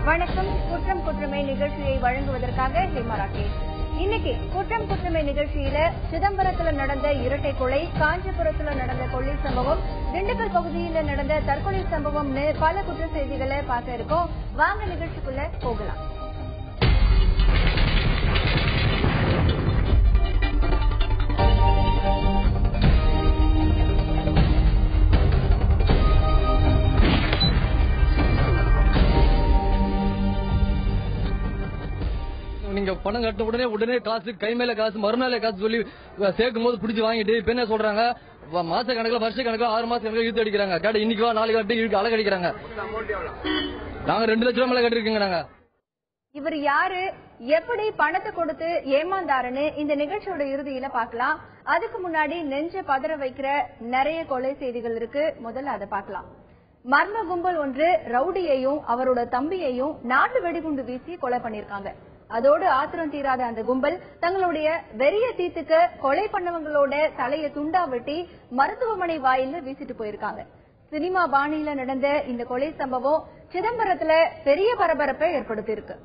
வணக்கம். குற்றம் குற்றமை நிகழ்ச்சியை வழங்குவதற்காக ஹேமா ராகேஷ். இன்னைக்கு குற்றம் குற்றமை நிகழ்ச்சியில சிதம்பரத்துல நடந்த இரட்டை கொலை, காஞ்சிபுரத்துல நடந்த கொள்ளை சம்பவம், திண்டுக்கல் பகுதியில நடந்த தற்கொலை சம்பவம்னு பல குற்ற செய்திகளை பார்க்க இருக்கோம். வாங்க நிகழ்ச்சிக்குள்ள போகலாம். நீங்க பணம் கட்ட உடனே காசு, கை மேல காசு, மறுநாளே காசு சொல்லி சேர்க்கும் போது பிடிச்சி வாங்கிட்டு இப்ப என்ன சொல்றாங்க, மாச கணக்குல வருஷ கணக்குல 6 மாசம் கணக்குல இழுத்து அடிக்கிறாங்க. கேட்ட இன்னைக்கு வா நாளைக்கு கட்டி இழுத்து அழகு அடிக்கிறாங்க. நாங்க 2 லட்சம் ரூபாய் மேல கட்டிருக்கீங்க. நாங்க இவர் யாரு, எப்படி பணத்தை கொடுத்து ஏமாந்தாருன்னு இந்த நிகழ்ச்சியோட இறுதியில பாக்கலாம். அதுக்கு முன்னாடி நெஞ்ச பதற வைக்கிற நிறைய கொலை செய்திகள் இருக்கு. முதல்ல அதை பாக்கலாம். மர்ம கும்பல் ஒன்று ரவுடியையும் அவரோட தம்பியையும் நாட்டு வெடிகுண்டு வீசி கொலை பண்ணிருக்காங்க. அதோடு ஆத்திரம் தீராத அந்த கும்பல் தங்களுடைய வெறிய தீத்துக்க கொலை பண்ணவங்களோட தலையை துண்டா வெட்டி மருத்துவமனை வாயில வீசிட்டு போயிருக்காங்க. சினிமா பாணியில நடந்த இந்த கொலை சம்பவம் சிதம்பரத்துல பெரிய பரபரப்பை ஏற்படுத்தி இருக்கு.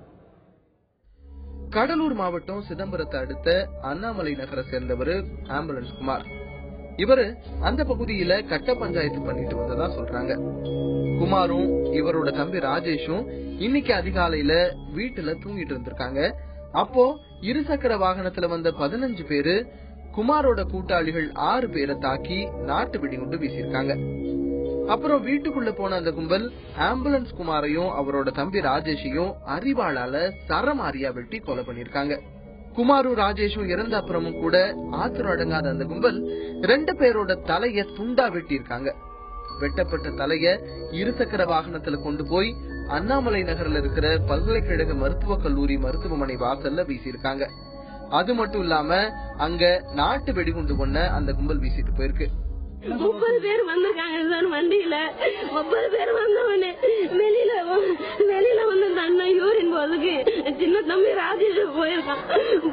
கடலூர் மாவட்டம் சிதம்பரத்தை அடுத்த அண்ணாமலை நகரை சேர்ந்தவர் ஆம்புலன்ஸ் குமார். இவரு அந்த பகுதியில கட்ட பஞ்சாயத்து பண்ணிட்டு வந்ததா சொல்றாங்க. குமாரும் இவரோட தம்பி ராஜேஷும் இன்னைக்கு அதிகாலையில வீட்டுல தூங்கிட்டு இருந்திருக்காங்க. அப்போ இருசக்கர வாகனத்துல வந்த 15 பேரு குமாரோட கூட்டாளிகள் 6 பேரை தாக்கி நாட்டு வெடிகுண்டு வீசியிருக்காங்க. அப்புறம் வீட்டுக்குள்ள போன அந்த கும்பல் ஆம்புலன்ஸ் குமாரையும் அவரோட தம்பி ராஜேஷையும் அறிவாளால சரமாரியா வெட்டி கொலை பண்ணிருக்காங்க. குமாரும் ராஜேஷும் இறந்த அப்புறமும் கூட ஆத்திரம் அடங்காத அந்த கும்பல் 2 பேரோட தலைய துண்டா வெட்டி இருக்காங்க. வெட்டப்பட்ட தலைய இருசக்கர வாகனத்துல கொண்டு போய் அண்ணாமலை நகர்ல இருக்கிற பல்கலைக்கழக மருத்துவக் கல்லூரி மருத்துவமனை வாசல்ல வீசியிருக்காங்க. அது மட்டும் இல்லாம அங்க நாட்டு வெடிகுண்டு ஒண்ண அந்த கும்பல் வீசிட்டு போயிருக்கு. 30 பேர் வந்திருக்காங்க சார் வண்டியில. 30 பேர் வந்தவனே வெளியில வந்து தண்ணி யூரின் போதுக்கு சின்ன தம்பி ராஜேஷ் போயிருக்கான்.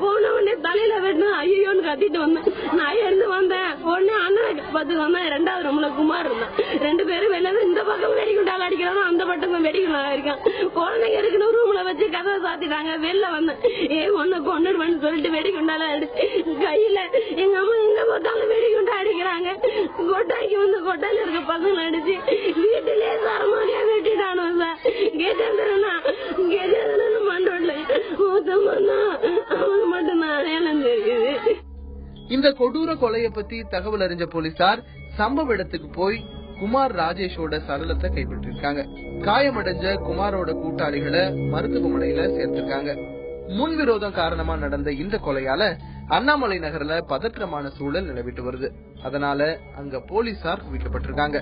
போனவனே தலையில வெட்டினா ஐயோன்னு கத்திட்டு வந்தேன். நான் எழுந்து வந்தேன். உடனே அண்ணனை பார்த்து வந்தேன். 2வது ரூம்ல குமார் இருந்தான். 2 பேரும் வெளில இந்த பக்கம் வெடிகுண்டால் அடிக்கிறாங்க, அந்த பக்கம் வெடிகுண்டால் இருக்கான். குழந்தைங்க இருக்குன்னு ரூம்ல வச்சு கதவை சாத்திட்டாங்க. வெளில வந்தேன். ஒண்ணு கொண்டுடுவேன்னு சொல்லிட்டு வெடிகுண்டால கையில எங்க அம்மா எங்க பார்த்தாலும் வெடிகுண்டா அடிக்கிறாங்க. கொட்டாய்க்கு வந்து கொட்டாயில இருக்க பசங்களை அடிச்சு வீட்டிலே சரமாரியா வெட்டிட்டானோ சார். கேட்டா மண்டோட்ல அவனுக்கு மட்டும் தான் அடையாளம் தெரியுது. இந்த கொடூர கொலைய பத்தி தகவல் அறிஞ்ச போலீசார் சம்பவ இடத்துக்கு போய் குமார் ராஜேஷோட சடலத்தை கைப்பற்றிருக்காங்க. காயமடைஞ்ச குமாரோட கூட்டாளிகளை மருத்துவமனையில சேர்த்திருக்காங்க. முன்விரோதம் காரணமா நடந்த இந்த கொலையால அண்ணாமலை நகர்ல பதற்றமான சூழல் நிலவிட்டு வருது. அதனால அங்க போலீசார் குவிக்கப்பட்டிருக்காங்க.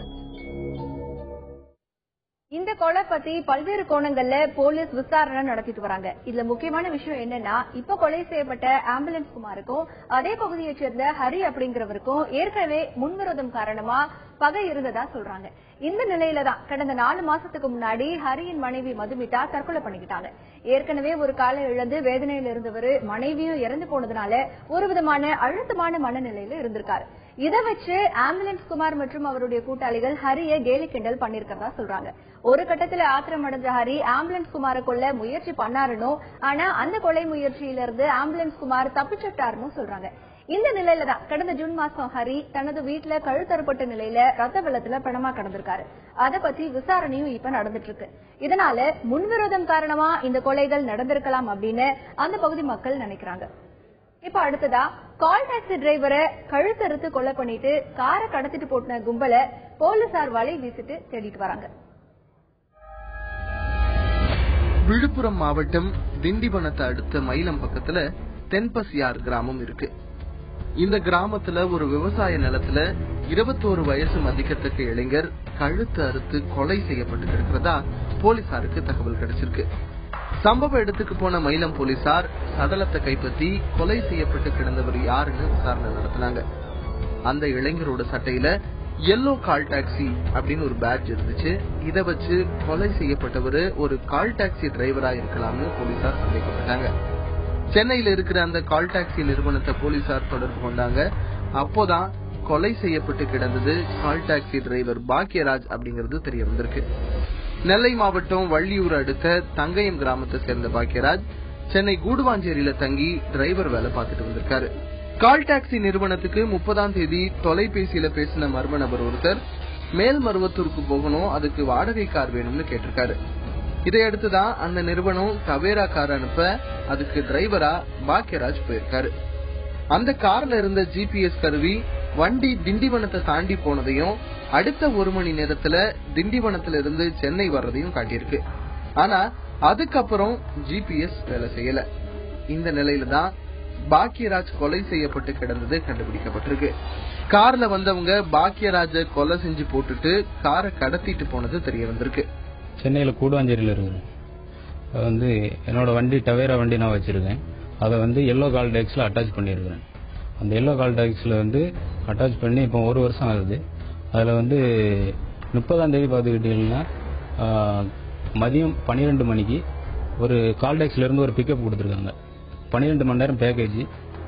இந்த கொலை பத்தி பல்வேறு கோணங்கள்ல போலீஸ் விசாரணை நடத்திட்டு வராங்க. இதுல முக்கியமான விஷயம் என்னன்னா, இப்ப கொலை செய்யப்பட்ட ஆம்புலன்ஸ் குமாருக்கும் அதே பகுதியை சேர்ந்த ஹரி அப்படிங்கிறவருக்கும் ஏற்கனவே முன்விரோதம் காரணமா பகை இருந்ததா சொல்றாங்க. இந்த நிலையில தான் கடந்த 4 மாசத்துக்கு முன்னாடி ஹரியின் மனைவி மதுமிதா தற்கொலை பண்ணிக்கிட்டாங்க. ஏற்கனவே ஒரு கால இழந்து வேதனையில இருந்தவர் மனைவியும் இறந்து போனதுனால ஒரு விதமான அழுத்தமான மனநிலையில இருந்திருக்காரு. இதை வச்சு ஆம்புலன்ஸ் குமார் மற்றும் அவருடைய கூட்டாளிகள் ஹரிய கேலி கிண்டல் பண்ணிருக்கிறதா சொல்றாங்க. ஒரு கட்டத்துல ஆத்திரம் அடைஞ்ச ஹரி ஆம்புலன்ஸ் குமாரை கொல்ல முயற்சி பண்ணாருன்னு, ஆனா அந்த கொலை முயற்சியில இருந்து ஆம்புலன்ஸ் குமார் தப்பிச்சிட்டாருன்னு சொல்றாங்க. இந்த நிலையில தான் கடந்த ஜூன் மாசம் ஹரி தனது வீட்டுல கழுத்தறுப்பட்ட நிலையில ரத்த வெள்ளத்துல பணமா கடந்திருக்காரு. அதை பத்தி விசாரணையும் இப்ப நடந்துட்டு இருக்கு. இதனால முன்விரோதம் காரணமா இந்த கொலைகள் நடந்திருக்கலாம் அப்படின்னு அந்த பகுதி மக்கள் நினைக்கிறாங்க. இப்ப அடுத்ததா கால் டாக்ஸி டிரைவரை கழுத்தறுத்து கொலை பண்ணிட்டு காரை கடத்திட்டு போட்ட கும்பலை போலீசார் வலை வீசிட்டு தேடிட்டு வராங்க. விழுப்புரம் மாவட்டம் திண்டிவனத்தை அடுத்த மயிலம் பக்கத்துல தென்பசியார் கிராமம் இருக்கு. இந்த கிராமத்துல ஒரு விவசாய நிலத்துல 21 வயசு மதிக்கத்தக்க இளைஞர் கழுத்து அறுத்து கொலை செய்யப்பட்டு கிடக்கிறதா போலீசாருக்கு தகவல் கிடைச்சிருக்கு. சம்பவ இடத்துக்கு போன மயிலம் போலீசார் சடலத்தை கைப்பற்றி கொலை செய்யப்பட்டு கிடந்தவர் யாருன்னு விசாரணை நடத்தினாங்க. அந்த இளைஞரோட சட்டையில எல்லோ கால் டாக்ஸி அப்படின்னு ஒரு பேட்ஜ் இருந்துச்சு. இதை வச்சு கொலை செய்யப்பட்டவர் ஒரு கால் டாக்ஸி டிரைவரா இருக்கலாம்னு போலீசார் சந்தேகப்பட்டாங்க. சென்னையில இருக்கிற அந்த கால் டாக்ஸி நிறுவனத்தை போலீசார் தொடர்பு கொண்டாங்க. அப்போதான் கொலை செய்யப்பட்டு கிடந்தது கால் டாக்ஸி டிரைவர் பாக்கியராஜ் அப்படிங்கிறது தெரிய வந்திருக்கு. நெல்லை மாவட்டம் வள்ளியூர் அடுத்த தங்கயம் கிராமத்தை சேர்ந்த பாக்கியராஜ் சென்னை கூடுவாஞ்சேரியில தங்கி டிரைவர் வேலை பார்த்துட்டு வந்திருக்காரு. கால் டாக்ஸி நிறுவனத்துக்கு 30ஆம் தேதி தொலைபேசியில பேசின மர்ம நபர் ஒருத்தர் மேல்மருவத்தூருக்கு போகணும், அதுக்கு வாடகை கார் வேணும்னு கேட்டிருக்காரு. இதையடுத்துதான் அந்த நிறுவனம் டவேரா கார் அனுப்ப அதுக்கு டிரைவரா பாக்கியராஜ் போயிருக்காரு. அந்த கார்ல இருந்த ஜிபிஎஸ் கருவி வண்டி திண்டிவனத்தை தாண்டி போனதையும் அடுத்த 1 மணி நேரத்துல திண்டிவனத்துல இருந்து சென்னை வர்றதையும் காட்டியிருக்கு. ஆனா அதுக்கப்புறம் ஜிபிஎஸ் வேலை செய்யல. இந்த நிலையில தான் பாக்கியராஜ் கொலை செய்யப்பட்டு கிடந்தது கண்டுபிடிக்கப்பட்டிருக்கு. கார்ல வந்தவங்க பாக்கியராஜ கொலை செஞ்சு போட்டுட்டு காரை கடத்திட்டு போனது தெரிய வந்திருக்கு. சென்னையில கூடுவாஞ்சேரியில இருக்கு. அது என்னோட வண்டி டவேரா வண்டி நான் வச்சிருக்கேன். அதை எல்லோ கால் டாக்ஸில் அட்டாச் பண்ணியிருக்கிறேன். அந்த எல்லோ கால் டாக்ஸில் அட்டாச் பண்ணி இப்போ 1 வருஷம் ஆகுது. அதில் 30ஆம் தேதி பார்த்துக்கிட்டீங்கன்னா மதியம் 12 மணிக்கு ஒரு கால் டாக்ஸிலேருந்து ஒரு பிக்கப் கொடுத்துருக்காங்க. 12 மணி நேரம் பேக்கேஜ்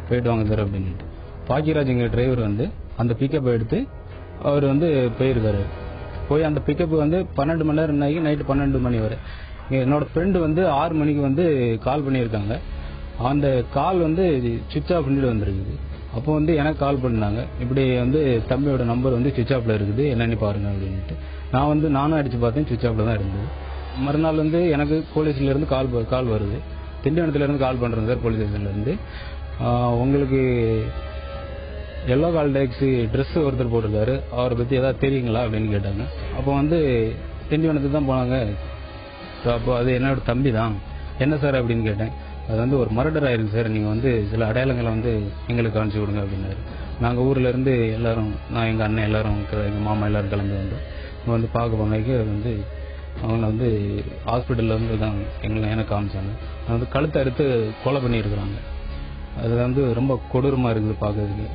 போயிட்டு வாங்க சார் அப்படின்னு. பாக்கியராஜ் எங்கள் டிரைவர் அந்த பிக்கப் எடுத்து அவர் போயிருக்காரு. போய் அந்த பிக்கப் 12 மணி நேரம் ஆகி நைட்டு 12 மணி வரை. என்னோட ஃப்ரெண்டு 6 மணிக்கு கால் பண்ணியிருக்காங்க. அந்த கால் சுவிட்ச் ஆஃப் பண்ணிட்டு வந்திருக்குது. அப்போ எனக்கு கால் பண்ணாங்க, இப்படி தம்பியோட நம்பர் சுவிட்ச் ஆஃப்ல இருக்குது, என்னன்னு பாருங்க அப்படின்ட்டு. நானும் அடிச்சு பார்த்தேன், சுவிட்ச் ஆஃப்ல தான் இருந்தது. மறுநாள் எனக்கு போலீஸ்ல இருந்து கால் வருது. திண்டிவனத்துல இருந்து கால் பண்றேன் சார், போலீஸ் ஸ்டேஷன்ல இருந்து. உங்களுக்கு எல்லோ கால் டாக்ஸி ட்ரெஸ் ஒருத்தர் போட்டிருக்காரு, அவரை பத்தி ஏதாவது தெரியுங்களா அப்படின்னு கேட்டாங்க. அப்போ திண்டிவனத்துக்கு தான் போனாங்க. அப்போ அது என்னோட தம்பி தான். என்ன சார் அப்படின்னு கேட்டேன். அது ஒரு மர்டர் ஆயிருக்கு சார், நீங்க சில அடையாளங்களை எங்களுக்கு காமிச்சு கொடுங்க அப்படின்னாரு. நாங்க ஊர்ல இருந்து எல்லாரும், நான் எங்க அண்ணன் எல்லாரும், எங்க மாமா எல்லாரும் கிளம்பி வந்தோம். பார்க்க போனதுக்கு அவங்க ஹாஸ்பிட்டல்ல தான் எனக்கு காமிச்சாங்க. கழுத்தை அறுத்து கொலை பண்ணியிருக்கிறாங்க. அது ரொம்ப கொடூரமா இருக்குது பாக்குறதுக்கு.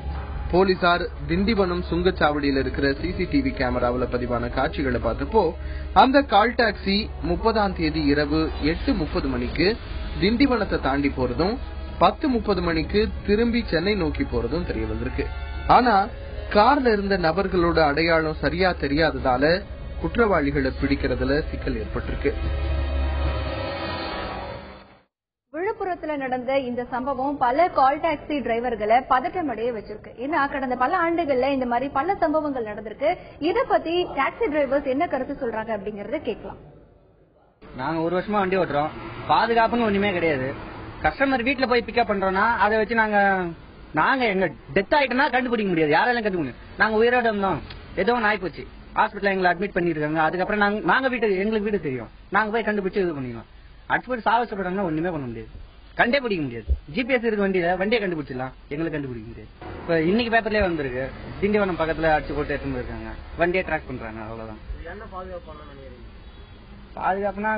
போலீசார் திண்டிவனம் சுங்கச்சாவடியில் இருக்கிற சிசிடிவி கேமராவில் பதிவான காட்சிகளை பார்த்தப்போ அந்த கால் டாக்ஸி 30ஆம் தேதி இரவு 8:30 மணிக்கு திண்டிவனத்தை தாண்டி போறதும் 10:30 மணிக்கு திரும்பி சென்னை நோக்கி போறதும் தெரிய வந்திருக்கு. ஆனா கார்ல இருந்த நபர்களோட அடையாளம் சரியா தெரியாததால குற்றவாளிகளை பிடிக்கிறதுல சிக்கல் ஏற்பட்டிருக்கு. விழுப்புரத்துல நடந்த இந்த சம்பவம் பல கால் டாக்ஸி டிரைவர்களை பதட்டமடைய வச்சிருக்கு. ஏன்னா கடந்த பல ஆண்டுகள்ல இந்த மாதிரி பல சம்பவங்கள் நடந்திருக்கு. இத பத்தி டாக்ஸி டிரைவர்ஸ் என்ன கருத்து சொல்றாங்க அப்படிங்கறத கேட்கலாம். நாங்க 1 வருஷமா வண்டி ஓட்டுறோம். பாதுகாப்புன்னு ஒண்ணுமே கிடையாது. கஸ்டமர் வீட்டுல போய் பிக்கப் பண்றோம்னா அதை வச்சு நாங்க எங்க டெத் ஆயிட்டோம்னா கண்டுபிடிக்க முடியாது, யாராலும் கண்டுபிடிக்க. நாங்க உயிரோட இருந்தோம், ஏதோ நாய் போச்சு, ஹாஸ்பிட்டல் எங்களை அட்மிட் பண்ணிருக்காங்க. அதுக்கப்புறம் நாங்க எங்களுக்கு வீடு தெரியும், நாங்க போய் கண்டுபிடிச்சு இது பண்ணிக்கலாம். அட்மிட் சாவசப்படுறாங்கன்னா ஒண்ணுமே பண்ண முடியாது, கண்டே பிடிக்க முடியாது. ஜிபிஎஸ் இருக்கு வண்டியை கண்டுபிடிச்சிடலாம், எங்களுக்கு கண்டுபிடிக்க முடியாது. இப்ப இன்னைக்கு பேப்பர்லயே வந்திருக்கு, திண்டிவனம் பக்கத்துல அடிச்சு போட்டு எடுத்து போயிருக்காங்க, வண்டியை ட்ராக் பண்றாங்க, அவ்வளவுதான். பாதுகாப்புனா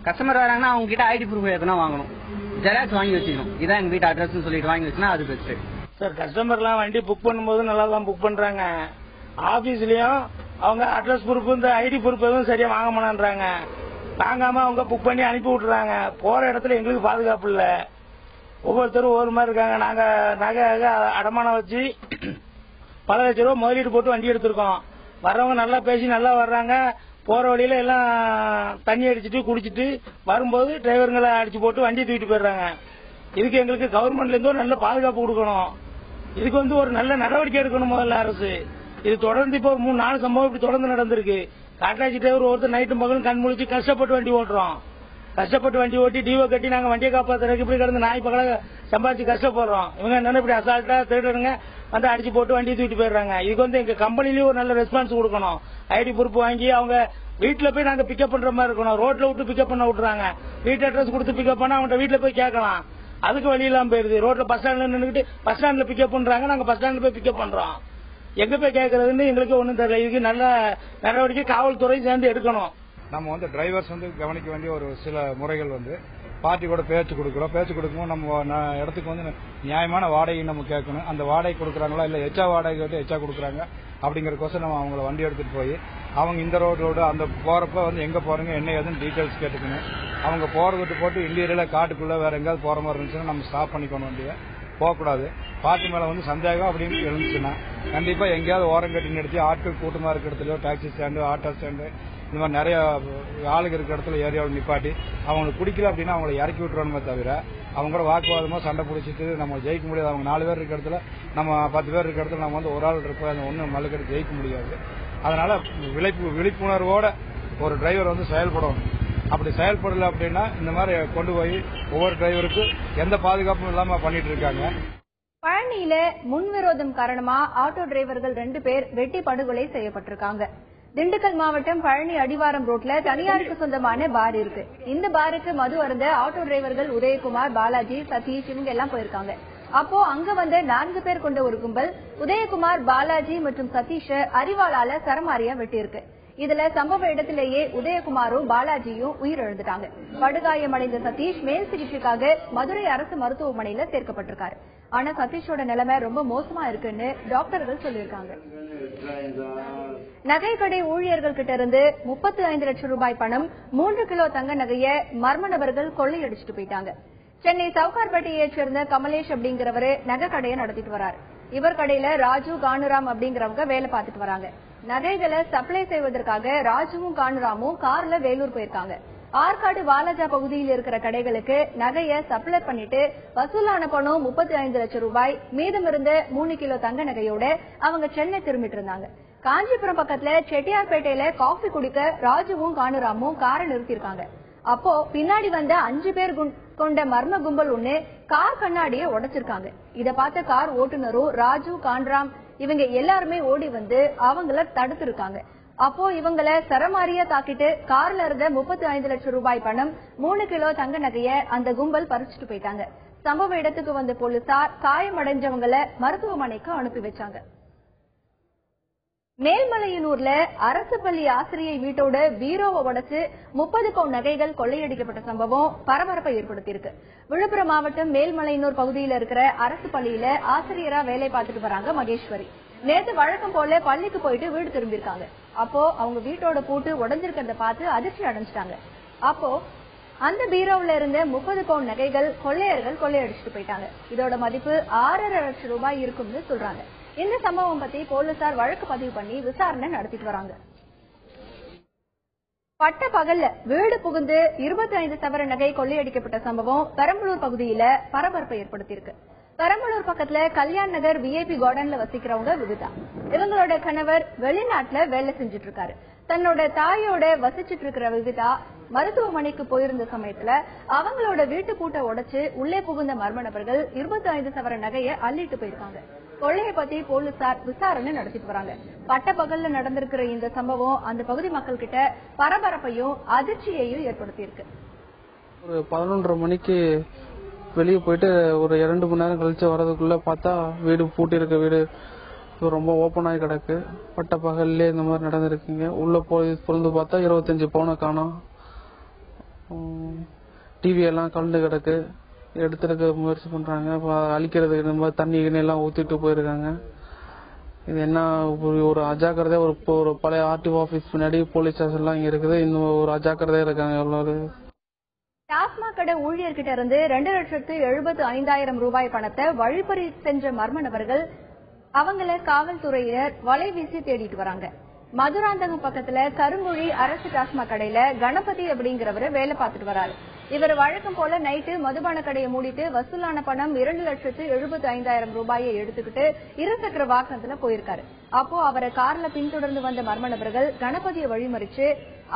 கஸ்டமர் வராங்கன்னா அவங்க கிட்ட ஐடி ப்ரூஃப் எதுனா வாங்கணும், ஜெராக்ஸ் வாங்கி வச்சுக்கணும். இதான் எங்க வீட்டு அட்ரஸ் சொல்லிட்டு வாங்கி வச்சுனா அது பெஸ்ட் சார். கஸ்டமர்லாம் வண்டி புக் பண்ணும்போது நல்லா தான் புக் பண்றாங்க. ஆபீஸ்லயும் அவங்க அட்ரஸ் ப்ரூஃப் இந்த ஐடி ப்ரூஃப் எதுவும் சரியா வாங்க மாட்டாங்க. வாங்காம அவங்க புக் பண்ணி அனுப்பி விட்டுறாங்க. போற இடத்துல எங்களுக்கு பாதுகாப்பு இல்ல. ஒவ்வொருத்தரும் ஒவ்வொரு மாதிரி இருக்காங்க. நாங்க நகை அடமானம் வச்சு பல லட்சம் ரூபாய் முதலீடு போட்டு வண்டி எடுத்திருக்கோம். வர்றவங்க நல்லா பேசி நல்லா வர்றாங்க. போற வழியில எல்லாம் தண்ணி அடிச்சுட்டு குடிச்சிட்டு வரும்போது டிரைவருங்களை அடிச்சு போட்டு வண்டி தூக்கிட்டு போயிடுறாங்க. இதுக்கு எங்களுக்கு கவர்மெண்ட்ல இருந்து ஒரு நல்ல பாதுகாப்பு கொடுக்கணும். இதுக்கு ஒரு நல்ல நடவடிக்கை எடுக்கணும் முதல்ல அரசு. இது தொடர்ந்து இப்போ 3-4 சம்பவம் இப்படி தொடர்ந்து நடந்திருக்கு. காட்டாட்சி டிரைவர் ஒருத்தர் நைட்டு மகளும் கண் முழிச்சு கஷ்டப்பட்டு வண்டி ஓட்டுறோம். கஷ்டப்பட்டு வண்டி ஓட்டி டிவோ கட்டி நாங்க வண்டியை காப்பாத்துறதுக்கு இப்படி கிடந்து நாய் பகல சம்பாதிச்சு கஷ்டப்படுறோம். இவங்க என்ன இப்படி அசால்ட்டா திருடுங்க அடிச்சு போட்டு வண்டியை தூக்கிட்டு போயிடுறாங்க. இதுக்கு எங்க கம்பெனிலயும் ஒரு நல்ல ரெஸ்பான்ஸ் கொடுக்கணும். ஐடி பொறுப்பு வாங்கி அவங்க வீட்டுல போய் நாங்க பிக்கப் பண்ற மாதிரி இருக்கணும். ரோட்ல விட்டு பிக்கப் பண்ண விட்டுறாங்க. வீட்டு அட்ரஸ் கொடுத்து பிக்கப் பண்ணா அவங்க வீட்டுல போய் கேட்கலாம். அதுக்கு வழி இல்லாம போயிருது. ரோட்ல பஸ் ஸ்டாண்ட்ல நின்றுட்டு பஸ் ஸ்டாண்ட்ல பிக்கப் பண்றாங்க. நாங்க பஸ் ஸ்டாண்ட்ல போய் பிக்கப் பண்றோம். எங்க போய் கேட்கறதுன்னு எங்களுக்கு ஒண்ணும் தெரியல. இதுக்கு நல்ல நடவடிக்கை காவல்துறை சேர்ந்து எடுக்கணும். நம்ம டிரைவர்ஸ் கவனிக்க வேண்டிய ஒரு சில முறைகள் பார்ட்டி கூட பேச்சு கொடுக்குறோம். பேச்சு கொடுக்கும்போது நம்ம இடத்துக்கு நியாயமான வாடகை நம்ம கேட்கணும். அந்த வாடகை கொடுக்குறாங்களா இல்ல எச்சா வாடகை கேட்டு எச்சா கொடுக்குறாங்க அப்படிங்கறதுக்கோசம் நம்ம அவங்கள வண்டி எடுத்துட்டு போய் அவங்க இந்த ரோடு அந்த போறப்ப எங்க போறீங்க என்ன ஏதுன்னு டீடைல்ஸ் கேட்டுக்கணும். அவங்க போற விட்டு போட்டு இன்டீரியர்ல காட்டுக்குள்ள வேற எங்கேயாவது போற மாதிரி இருந்துச்சுன்னா நம்ம ஸ்டாப் பண்ணிக்கணும். வண்டியை போகக்கூடாது. பார்ட்டி மேல சந்தேகம் அப்படின்னு இருந்துச்சுன்னா கண்டிப்பா எங்கேயாவது ஓரம் கட்டி நிறுத்தி ஆட்கள் கூட்டமா இருக்க இடத்துலயோ டாக்ஸி ஸ்டாண்டு ஆட்டோ ஸ்டாண்டு இந்த மாதிரி நிறைய ஆளுங்க இருக்கிற இடத்துல ஏரியாவில் நிப்பாட்டி அவங்களுக்கு பிடிக்கல அப்படின்னா அவங்களை இறக்கி விட்டுறோமே தவிர அவங்க கூட வாக்குவாதமா சண்டை பிடிச்சிட்டு நம்ம ஜெயிக்க முடியாது. அவங்க 4 பேர் இருக்கிற இடத்துல நம்ம 10 பேர் இருக்கிற இடத்துல நம்ம ஒரு ஆள் இருப்போம், அந்த ஒண்ணு மல்லுக்கட்டு ஜெயிக்க முடியாது. அதனால விழிப்புணர்வோட ஒரு டிரைவர் செயல்படணும். அப்படி செயல்படல அப்படின்னா இந்த மாதிரி கொண்டு போய் ஒவ்வொரு டிரைவருக்கும் எந்த பாதுகாப்பும் இல்லாம பண்ணிட்டு இருக்காங்க. பழனியில முன்விரோதம் காரணமா ஆட்டோ டிரைவர்கள் 2 பேர் வெட்டி படுகொலை செய்யப்பட்டிருக்காங்க. திண்டுக்கல் மாவட்டம் பழனி அடிவாரம் ரோட்ல தனியாருக்கு சொந்தமான பார் இருக்கு. இந்த பாருக்கு மது அருந்த ஆட்டோ டிரைவர்கள் உதயகுமார், பாலாஜி, சதீஷ் இவங்க எல்லாம் போயிருக்காங்க. அப்போ அங்க வந்த 4 பேர் கொண்ட ஒரு கும்பல் உதயகுமார், பாலாஜி மற்றும் சதீஷ அரிவாளால சரமாரியா வெட்டியிருக்கு. இதுல சம்பவ இடத்திலேயே உதயகுமாரும் பாலாஜியும் உயிரிழந்துட்டாங்க. படுகாயமடைந்த சதீஷ் மேல் சிகிச்சைக்காக மதுரை அரசு மருத்துவமனையில சேர்க்கப்பட்டிருக்காரு. ஆனா சதீஷோட நிலைமை ரொம்ப மோசமா இருக்குன்னு டாக்டர்கள் சொல்லியிருக்காங்க. நகை கடை ஊழியர்கள் கிட்ட இருந்து 35 லட்சம் ரூபாய் பணம், 3 கிலோ தங்க நகைய மர்ம நபர்கள் கொள்ளையடிச்சிட்டு போயிட்டாங்க. சென்னை சவுகார்பேட்டையை சேர்ந்த கமலேஷ் அப்படிங்கிறவரு நகை கடையை நடத்திட்டு வராரு. இவர் கடையில ராஜு, கானுராம் அப்படிங்கிறவங்க வேலை பார்த்துட்டு வராங்க. நகைகளை சப்ளை செய்வதற்காக ராஜுவும் கானுராமும் கார்ல வேலூர் போயிருக்காங்க. ஆற்காடு வாலாஜா பகுதியில் இருக்கிற கடைகளுக்கு நகைய சப்ளை பண்ணிட்டு வசூலான பணம் 35 லட்சம் ரூபாய், மீதம் இருந்த 3 கிலோ தங்க நகையோட அவங்க சென்னை திரும்பிட்டு இருந்தாங்க. காஞ்சிபுரம் பக்கத்துல செட்டியார்பேட்டையில காஃபி குடிக்க ராஜுவும் கானுராமும் காரை நிறுத்திருக்காங்க. அப்போ பின்னாடி வந்த 5 பேர் கொண்ட மர்ம கும்பல் ஒண்ணு கார் கண்ணாடியை உடைச்சிருக்காங்க. இத பார்த்த கார் ஓட்டுநரும் ராஜு, கான்ராம் இவங்க எல்லாருமே ஓடி வந்து அவங்கள தடுத்து இருக்காங்க. அப்போ இவங்கள சரமாரியா தாக்கிட்டு கார்ல இருந்த 35 லட்சம் ரூபாய் பணம், 3 கிலோ தங்க நகைய அந்த கும்பல் பறிச்சுட்டு போயிட்டாங்க. சம்பவ இடத்துக்கு வந்த போலீசார் காயமடைஞ்சவங்களை மருத்துவமனைக்கு அனுப்பி வச்சாங்க. மேல்மலையனூர்ல அரசு பள்ளி ஆசிரியை வீட்டோட பீரோவை உடைச்சு 30 பவுன் நகைகள் கொள்ளையடிக்கப்பட்ட சம்பவம் பரபரப்பை ஏற்படுத்தியிருக்கு. விழுப்புரம் மாவட்டம் மேல்மலையனூர் பகுதியில் இருக்கிற அரசு பள்ளியில ஆசிரியரா வேலை பார்த்துட்டு வராங்க மகேஸ்வரி. நேற்று வழக்கம் போல பள்ளிக்கு போயிட்டு வீடு திரும்பியிருக்காங்க. அப்போ அவங்க வீட்டோட பூட்டு உடைஞ்சிருக்கிறத பார்த்து அதிர்ச்சி அடைஞ்சிட்டாங்க. அப்போ அந்த பீரோவுல இருந்த 30 பவுன் நகைகள் கொள்ளையர்கள் கொள்ளையடிச்சிட்டு போயிட்டாங்க. இதோட மதிப்பு 6.5 லட்சம் ரூபாய் இருக்கும்னு சொல்றாங்க. இந்த சம்பவம் பத்தி போலீசார் வழக்கு பதிவு பண்ணி விசாரணை நடத்திட்டு வராங்க. பட்ட பகல்ல வீடு புகுந்து 25 சவர நகை கொள்ளையடிக்கப்பட்ட சம்பவம் பெரம்பலூர் பகுதியில பரபரப்பை ஏற்படுத்தியிருக்கு. பெரம்பலூர் பக்கத்துல கல்யாண் நகர் VIP கார்டன்ல வசிக்கிறவங்க விவிதா. இவங்களோட கணவர் வெளிநாட்டுல வேலை செஞ்சுட்டு இருக்காரு. தன்னோட தாயோட வசிச்சுட்டு இருக்கிற விவிதா மருத்துவமனைக்கு போயிருந்த சமயத்துல அவங்களோட வீட்டு பூட்டை உடைச்சு உள்ளே புகுந்த மர்ம நபர்கள் 25 சவர நகையை அள்ளிட்டு போயிருக்காங்க. கொள்ளையை பத்தி போலீசார் விசாரணை நடத்திட்டு வராங்க. பட்ட பகல்ல நடந்திருக்கிற இந்த சம்பவம் அந்த பகுதி மக்கள் கிட்ட பரபரப்பையும் அதிர்ச்சியையும் ஏற்படுத்தியிருக்கு. ஒரு 11:30 மணிக்கு வெளியே போயிட்டு ஒரு 2 மணி நேரம் கழிச்சு வரதுக்குள்ள பார்த்தா வீடு பூட்டி இருக்க வீடு ரொம்ப ஓப்பன் ஆகி கிடக்கு. பட்ட பகல்லே இந்த மாதிரி நடந்திருக்குங்க. உள்ள போய் பொருந்து பார்த்தா 25 பவுனை காணோம். டிவி எல்லாம் கலந்து கிடக்கு. எடுத்துருக்க முயற்சி பண்றாங்க. அழிக்கிறதுக்கு இந்த மாதிரி தண்ணி எல்லாம் ஊத்திட்டு போயிருக்காங்க. இது என்ன ஒரு அஜாக்கிரதையா ஒரு பழைய RTO ஆபீஸ் பின்னாடி போலீஸ் ஸ்டேஷன் எல்லாம் இங்க இருக்குது. இன்னும் ஒரு அஜாக்கிரதையா இருக்காங்க எவ்வளவு. டாஸ்மாக் கடை ஊழியர்கிட்ட இருந்து 2,75,000 ரூபாய் பணத்தை வழிப்பறி சென்ற மர்ம நபர்கள் அவங்கள காவல்துறையினர் வலை வீசி தேடிட்டு வராங்க. மதுராந்தகம் பக்கத்துல கருங்குழி அரசு டாஸ்மாக் கடையில கணபதி அப்படிங்கிறவரு வேலை பார்த்துட்டு வராரு. இவர் வழக்கம் போல நைட்டு மதுபான கடையை மூடிட்டு வசூலான பணம் 2,75,000 ரூபாயை எடுத்துக்கிட்டு இருசக்கர வாகனத்துல போயிருக்காரு. அப்போ அவரை கார்ல பின்தொடர்ந்து வந்த மர்ம நபர்கள் கணபதியை வழிமறிச்சு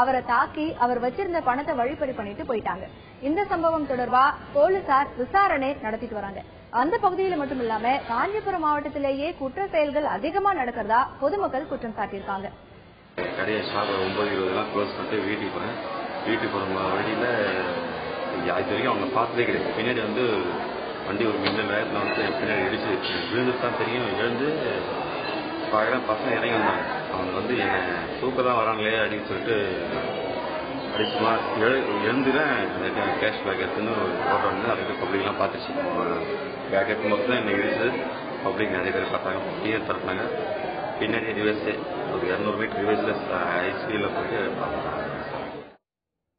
அவரை தாக்கி அவர் வச்சிருந்த பணத்தை வழிப்பறி பண்ணிட்டு போயிட்டாங்க. இந்த சம்பவம் தொடர்பா போலீசார் விசாரணை நடத்திட்டு வராங்க. அந்த பகுதியில மட்டும் இல்லாம காஞ்சிபுரம் மாவட்டத்திலேயே குற்ற செயல்கள் அதிகமா நடக்கிறதா பொதுமக்கள் குற்றம் சாட்டியிருக்காங்க. கடையை 9:20 க்ளோஸ் பண்ணிட்டு வீட்டுக்கு போறேன். வீட்டுக்கு போற வழியில இது வரைக்கும் அவங்க பார்த்ததே கிடையாது. பின்னாடி வண்டி ஒரு மின்னல் வேகத்தில் பின்னாடி இடிச்சு விழுந்து தான் தெரியும். எழுந்து பசங்க இறங்கி வந்தாங்க. அவங்க எங்க தூக்க தான் வராங்களே அப்படின்னு சொல்லிட்டு அடிச்சுமா எழுந்துதான் கேஷ் பேக் எடுத்துன்னு ஒரு ஃபோட்டோ வந்து அதுக்கு பப்ளிக்லாம் பார்த்துச்சு. பேக் எடுக்கும் போது தான் என்னை இடிச்சு பப்ளிக் நிறைய பேர் பார்த்தாங்க. கிளியர் தரப்பாங்க. பின்னாடி ரிவர்ஸு ஒரு 200 மீட்டர் ரிவர்ஸில் ஐசியில் போயிட்டு பார்த்தாங்க.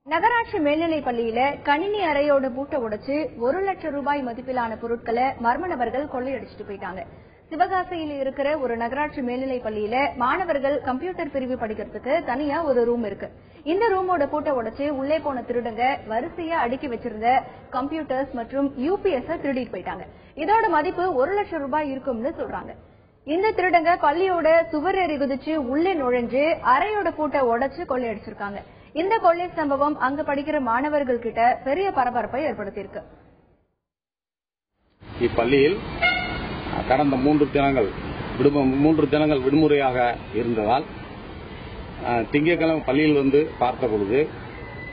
நகராட்சி மேல்நிலைப் பள்ளியில கணினி அறையோட பூட்டை உடைச்சு 1 லட்சம் ரூபாய் மதிப்பிலான பொருட்களை மர்ம நபர்கள் கொள்ளையடிச்சிட்டு போயிட்டாங்க. சிவகாசியில் இருக்கிற ஒரு நகராட்சி மேல்நிலை பள்ளியில மாணவர்கள் கம்ப்யூட்டர் பிரிவு படிக்கிறதுக்கு தனியா ஒரு ரூம் இருக்கு. இந்த ரூமோட பூட்டை உடைச்சு உள்ளே போன திருடங்க வரிசையா அடுக்கி வச்சிருந்த கம்ப்யூட்டர்ஸ் மற்றும் UPS திருடிட்டு போயிட்டாங்க. இதோட மதிப்பு 1 லட்சம் ரூபாய் இருக்கும்னு சொல்றாங்க. இந்த திருடங்க பள்ளியோட சுவர் ஏறி குதிச்சு உள்ளே நுழைஞ்சு அறையோட பூட்டை உடைச்சு கொள்ளையடிச்சிருக்காங்க. இந்த கொள்ளை சம்பவம் அங்க படிக்கிற மாணவர்கள் கிட்ட பெரிய பரபரப்பை ஏற்படுத்தியிருக்கு. இப்பள்ளியில் கடந்த 3 தினங்கள் விடுமுறையாக இருந்ததால் திங்கட்கிழமை பள்ளியில் வந்து பார்த்த பொழுது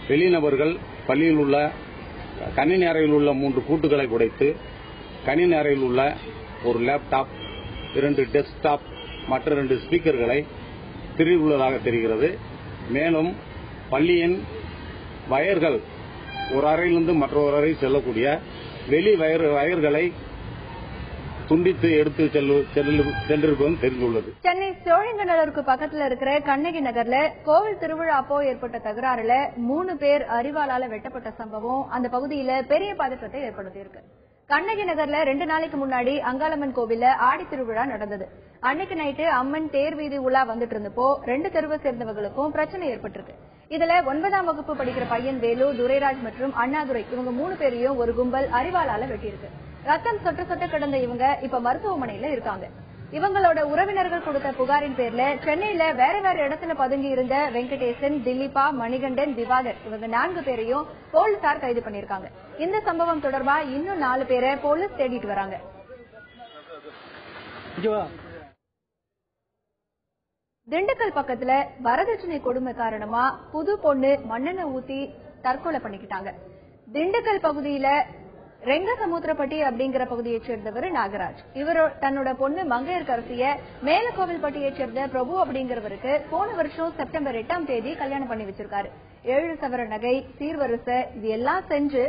வெளிநபர்கள் பள்ளியில் உள்ள கணினி அறையில் உள்ள 3 பூட்டுகளை உடைத்து கணினி அறையில் உள்ள ஒரு லேப்டாப், 2 டெஸ்க்டாப் மற்ற 2 ஸ்பீக்கர்களை திருடியுள்ளதாக தெரிகிறது. மேலும் பள்ளியின் வயர்கள் ஒரு அறையிலிருந்து மற்றொரு அறை செல்லக்கூடிய வெளி வயர்களை துண்டித்து எடுத்து சென்றிருப்பதும் தெரிந்துள்ளது. சென்னை சோழிங்கநல்லூருக்கு பக்கத்துல இருக்கிற கண்ணகி நகர்ல கோவில் திருவிழா அப்போ ஏற்பட்ட தகராறுல 3 பேர் அரிவாளால வெட்டப்பட்ட சம்பவம் அந்த பகுதியில பெரிய பதற்றத்தை ஏற்படுத்தியிருக்கு. கண்ணகி நகர்ல 2 நாளைக்கு முன்னாடி அங்காளம்மன் கோவில்ல ஆடி திருவிழா நடந்தது. அன்னைக்கு நைட்டு அம்மன் தேர் வீதி உலா வந்துட்டு இருந்தப்போ 2 தெருவை சேர்ந்தவர்களுக்கும் பிரச்சனை ஏற்பட்டிருக்கு. இதுல 9ஆம் வகுப்பு படிக்கிற பையன் வேலு, துரைராஜ் மற்றும் அண்ணாதுரை இவங்க 3 பேரையும் ஒரு கும்பல் அரிவாளால வெட்டியிருக்கு. ரத்தம் சொட்ட சொட்ட கிடந்த இவங்க இப்ப மருத்துவமனையில இருக்காங்க. இவங்களோட உறவினர்கள் கொடுத்த புகாரின் பேர்ல சென்னையில வேற வேற இடத்துல பதுங்கி இருந்த வெங்கடேசன், திலீபா, மணிகண்டன், திவாகர் இவங்க 4 பேரையும் போலீசார் கைது பண்ணிருக்காங்க. இந்த சம்பவம் தொடர்பா இன்னும் 4 பேரை போலீஸ் தேடிட்டு வராங்க. திண்டுக்கல் பக்கத்துல வரதட்சணை கொடுமை காரணமா புது பொண்ணு மண்ணெண்ணெய் ஊத்தி தற்கொலை பண்ணிக்கிட்டாங்க. திண்டுக்கல் பகுதியில ரெங்கசமுத்திரப்பட்டி அப்படிங்கிற பகுதியைச் சேர்ந்தவர் நாகராஜ். இவர் தன்னோட பொண்ணு மங்கையர்கரசிய மேலக்கோவில்பட்டியைச் சேர்ந்த பிரபு அப்படிங்கிறவருக்கு போன வருஷம் செப்டம்பர் 8ஆம் தேதி கல்யாணம் பண்ணி வச்சிருக்காரு. 7 சவர நகை, சீர்வரிசை இது எல்லாம் செஞ்சு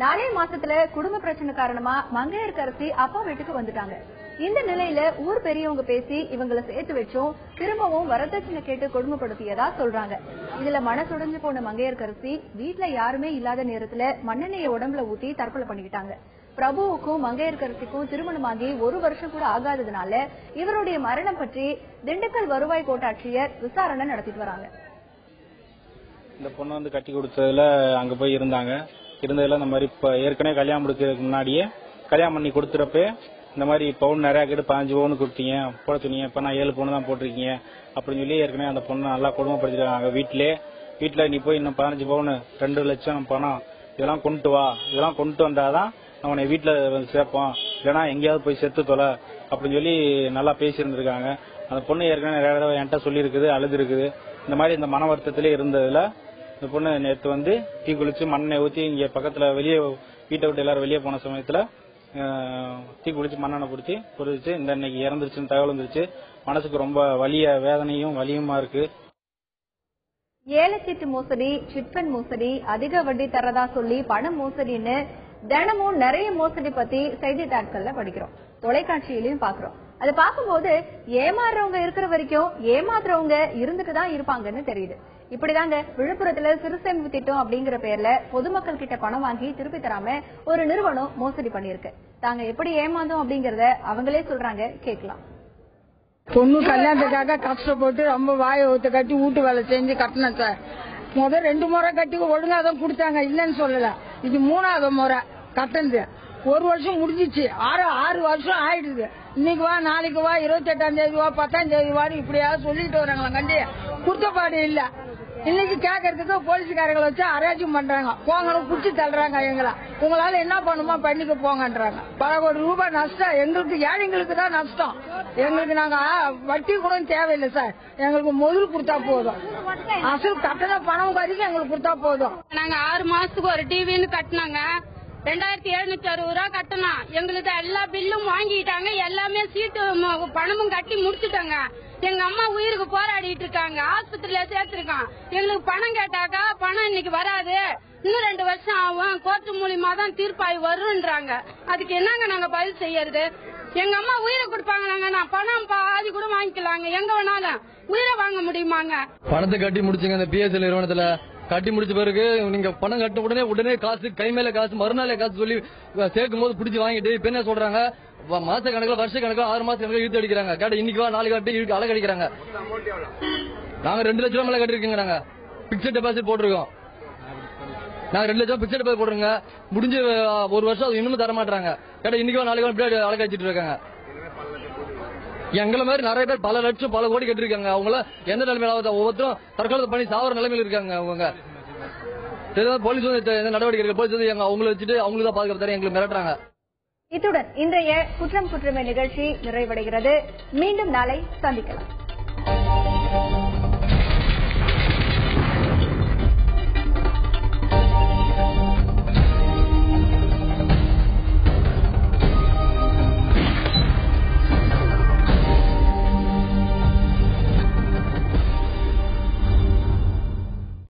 4 மாசத்துல குடும்ப பிரச்சனை காரணமா மங்கையர்கரசி அப்பா வீட்டுக்கு வந்துட்டாங்க. இந்த நிலையில ஊர் பெரியவங்க பேசி இவங்களை சேர்த்து வச்சும் திரும்பவும் வரதட்சணை கேட்டு கொடுமைப்படுத்தியதா சொல்றாங்க. இதுல மனசுடைஞ்சு போன மங்கையர்கரசி வீட்டுல யாருமே இல்லாத நேரத்துல மண்ணெண்ணெயை உடம்புல ஊத்தி தற்கொலை பண்ணிக்கிட்டாங்க. பிரபுவுக்கும் மங்கையர்கரசிக்கும் திருமணமாகி 1 வருஷம் கூட ஆகாததுனால இவருடைய மரணம் பற்றி திண்டுக்கல் வருவாய் கோட்டாட்சியர் விசாரணை நடத்திட்டு வராங்க. இந்த பொண்ணு வந்து கட்டி கொடுத்ததுல அங்க போய் இருந்ததுல இந்த மாதிரி ஏற்கனவே கல்யாணம் முடிக்கிறதுக்கு முன்னாடியே கல்யாணம் பண்ணி கொடுத்துறப்ப இந்த மாதிரி பவுன் நிறைய கேட்டு 15 பவுன் கொடுத்தீங்க போட சொன்னீங்க, இப்ப நான் 7 பவுன் தான் போட்டிருக்கீங்க அப்படின்னு சொல்லி ஏற்கனவே அந்த பொண்ணு நல்லா கொடுமைப்படுத்திருக்காங்க. வீட்டுல நீ போய் இன்னும் 15 பவுன் 2 லட்சம் பணம் இதெல்லாம் கொண்டு வா, இதெல்லாம் கொண்டு வந்தாதான் அவனை வீட்டுல சேர்ப்போம், இல்லைன்னா எங்கேயாவது போய் செத்து தொலை அப்படின்னு சொல்லி நல்லா பேசியிருந்திருக்காங்க. அந்த பொண்ணு ஏற்கனவே நிறைய தடவை என்கிட்ட சொல்லியிருக்குது, அழுது இருக்குது. இந்த மாதிரி இந்த மன வருத்தத்திலே இருந்ததுல இந்த பொண்ணு நேற்று வந்து தீ குளிச்சு மண்ணெண்ணெய் ஊற்றி இங்க பக்கத்துல வெளியே வீட்டை விட்டு எல்லாரும் வெளியே போன சமயத்துல தீ குளிச்சு மண்ணெண்ணெய் பிடிச்சி பொறிச்சு இந்த இன்னைக்கு இறந்துருச்சுன்னு தகவல் வந்துருச்சு. மனசுக்கு ரொம்ப வலியும் வலியுமா இருக்கு. ஏலச்சீட்டு மோசடி, சிட்பண்ட் மோசடி, அதிக வட்டி தரதா சொல்லி பணம் மோசடின்னு தினமும் நிறைய மோசடி பத்தி செய்தித்தாட்கள்ல படிக்கிறோம், தொலைக்காட்சியிலையும் பாக்குறோம். அது பார்க்கும்போது ஏமாறுறவங்க இருக்கிற வரைக்கும் ஏமாத்துறவங்க இருந்துட்டு தான் இருப்பாங்கன்னு தெரியுது. இப்படிதாங்க விழுப்புரத்துல சிறுசேமிப்பு திட்டம் அப்படிங்கிற பேர்ல பொதுமக்கள் கிட்ட பணம் வாங்கி திருப்பி தராம ஒரு நிறுவனம் மோசடி பண்ணிருக்கு. தாங்க எப்படி ஏமாந்தோம் அப்படிங்கறத அவங்களே சொல்றாங்க, கேட்கலாம். பொண்ணு கல்யாணத்துக்காக கஷ்டப்பட்டு ரொம்ப வாயை ஊத்த கட்டி வீட்டு வேலை செஞ்சு கட்டினேன் சார். முதல் 2 முறை கட்டி ஒழுங்கா தான் கொடுத்தாங்க, இல்லன்னு சொல்லல. இது 3ஆவது முறை கட்டினது. 1 வருஷம் முடிஞ்சிச்சு, 6 வருஷம் ஆயிடுது. இன்னைக்கு வா, நாளைக்கு வா, 28ஆம் தேதி வா, 10ஆம் தேதி வா, இப்படியாவது சொல்லிட்டு வராங்களா கண்டி குடுத்தப்பாடு இல்ல. இன்னைக்கு கேட்கறதுக்கு போலீஸ்காரங்களை வச்சு அராஜகம் பண்றாங்க, போங்க குடிச்சு தள்ளுறாங்க. எங்களை உங்களால என்ன பண்ணுமா பண்ணிக்க போங்கன்றாங்க. பல கோடி ரூபாய் நஷ்டம் எங்களுக்கு, ஏழைங்களுக்கு தான் நஷ்டம். எங்களுக்கு நாங்க வட்டி கூட தேவையில்லை சார், எங்களுக்கு முதல் கொடுத்தா போதும். அசல் கட்டண பணம் வரைக்கும் எங்களுக்கு கொடுத்தா போதும். நாங்க 6 மாசத்துக்கு ஒரு டிவின்னு கட்டினாங்க, 2760 ரூபா கட்டணும். எங்களுக்கு எல்லா பில்லும் வாங்கிட்டாங்க, எல்லாமே சீட்டு பணமும் கட்டி முடிச்சுட்டாங்க. எங்க அம்மா உயிருக்கு போராடிட்டு இருக்காங்க, ஆஸ்பத்திரியில சேர்த்திருக்கான். எங்களுக்கு பணம் கேட்டாக்கா பணம் இன்னைக்கு வராது, இன்னும் 2 வருஷம் ஆகும், கோர்ட்டு மூலியமா தான் தீர்ப்பாய் வருன்றாங்க. அதுக்கு என்னங்க நாங்க பதில் செய்யறது? எங்க அம்மா உயிரை கொடுப்பாங்க, நான் பணம் பாதி கூட வாங்கிக்கலாங்க, எங்க வேணாலும் உயிரை வாங்க முடியுமாங்க? பணத்தை கட்டி முடிச்சுங்க இந்த PSL நிறுவனத்துல கட்டி முடிச்ச பிறகு நீங்க பணம் கட்ட உடனே காசு கை மேல காசு மறுநாளே காசு சொல்லி சேர்க்கும் போது பிடிச்சி வாங்கிட்டு இப்ப என்ன சொல்றாங்க மாச கணக்குல வருஷ கணக்குல 6 மாசம் கணக்குல இழுத்து அடிக்கிறாங்க. கேட்ட இன்னைக்கு வா நாளைக்கு வாட்டி இழுத்து அழகு அடிக்கிறாங்க. நாங்க 2 லட்சம் ரூபாய் மேல கட்டிருக்கீங்க. நாங்க பிக்சட் டெபாசிட் போட்டிருக்கோம். நாங்க 2 லட்சம் பிக்சட் டெபாசிட் போடுறோங்க. முடிஞ்சு 1 வருஷம் இன்னும் தர மாட்டாங்க. கேட்ட இன்னைக்கு வா நாளைக்கு வா அழகு அடிச்சிட்டு இருக்காங்க. எங்களை மாதிரி நிறைய பேர் பல லட்சம் பல கோடி கட்டிருக்காங்க. அவங்கள எந்த நிலைமையில ஒவ்வொருத்தரும் தற்கொலை பண்ணி சாவர நிலைமையில இருக்காங்க. அவங்க போலீஸ் வந்து நடவடிக்கை இருக்கு. போலீஸ் வந்து அவங்களை வச்சுட்டு அவங்களுக்கு தான் பாதுகாப்பு எங்களுக்கு மிரட்டுறாங்க. இத்துடன் இன்றைய குற்றம் குற்றமே நிகழ்ச்சி நிறைவடைகிறது. மீண்டும் நாளை சந்திக்கலாம்.